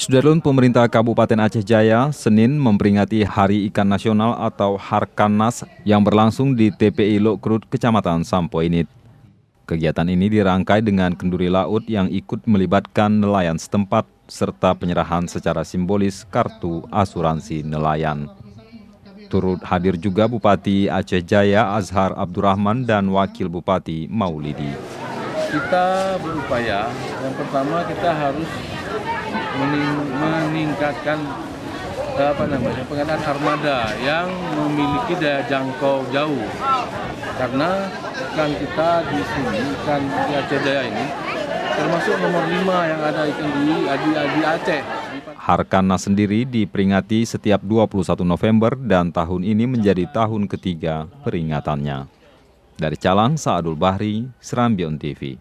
Sudarlun, pemerintah Kabupaten Aceh Jaya Senin memperingati Hari Ikan Nasional atau Harkanas yang berlangsung di TPI Lokrut, Kecamatan Sampoinit. Kegiatan ini dirangkai dengan kenduri laut yang ikut melibatkan nelayan setempat serta penyerahan secara simbolis kartu asuransi nelayan. Turut hadir juga Bupati Aceh Jaya Azhar Abdurrahman dan Wakil Bupati Maulidi. Kita berupaya, yang pertama kita harus meningkatkan pengadaan armada yang memiliki daya jangkau jauh. Karena ikan kita di sini, ikan di Aceh Jaya ini, termasuk nomor 5 yang ada ikan di Aceh. Harkanas sendiri diperingati setiap 21 November dan tahun ini menjadi tahun ketiga peringatannya. Dari Calang, Saadul Bahri, Serambion TV.